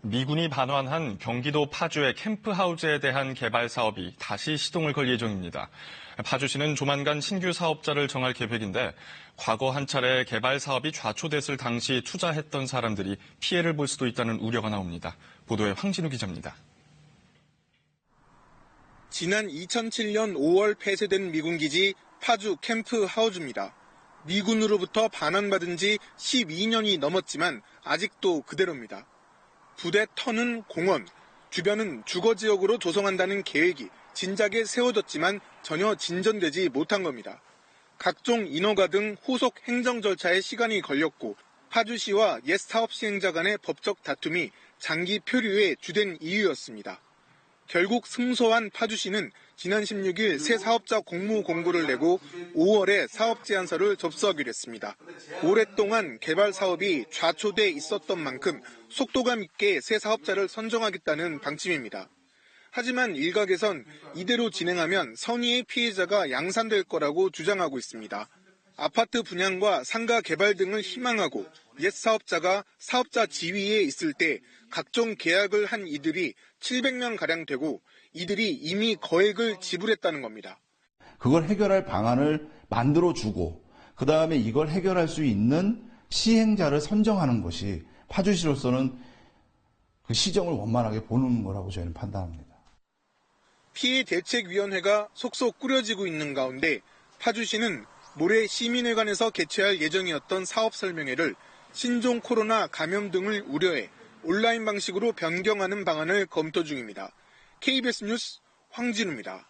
미군이 반환한 경기도 파주의 캠프하우즈에 대한 개발 사업이 다시 시동을 걸 예정입니다. 파주시는 조만간 신규 사업자를 정할 계획인데 과거 한 차례 개발 사업이 좌초됐을 당시 투자했던 사람들이 피해를 볼 수도 있다는 우려가 나옵니다. 보도에 황진우 기자입니다. 지난 2007년 5월 폐쇄된 미군기지 파주 캠프하우즈입니다. 미군으로부터 반환받은 지 12년이 넘었지만 아직도 그대로입니다. 부대 터는 공원, 주변은 주거지역으로 조성한다는 계획이 진작에 세워졌지만 전혀 진전되지 못한 겁니다. 각종 인허가 등 후속 행정 절차에 시간이 걸렸고 파주시와 옛 사업 시행자 간의 법적 다툼이 장기 표류의 주된 이유였습니다. 결국 승소한 파주시는 지난 16일 새 사업자 공모 공고를 내고 5월에 사업 제안서를 접수하기로 했습니다. 오랫동안 개발 사업이 좌초돼 있었던 만큼 속도감 있게 새 사업자를 선정하겠다는 방침입니다. 하지만 일각에선 이대로 진행하면 선의의 피해자가 양산될 거라고 주장하고 있습니다. 아파트 분양과 상가 개발 등을 희망하고 옛 사업자가 사업자 지위에 있을 때 각종 계약을 한 이들이 700명가량 되고 이들이 이미 거액을 지불했다는 겁니다. 그걸 해결할 방안을 만들어주고 그다음에 이걸 해결할 수 있는 시행자를 선정하는 것이 파주시로서는 그 시정을 원만하게 보는 거라고 저희는 판단합니다. 피해대책위원회가 속속 꾸려지고 있는 가운데 파주시는 모레 시민회관에서 개최할 예정이었던 사업 설명회를 신종 코로나 감염 등을 우려해 온라인 방식으로 변경하는 방안을 검토 중입니다. KBS 뉴스 황진우입니다.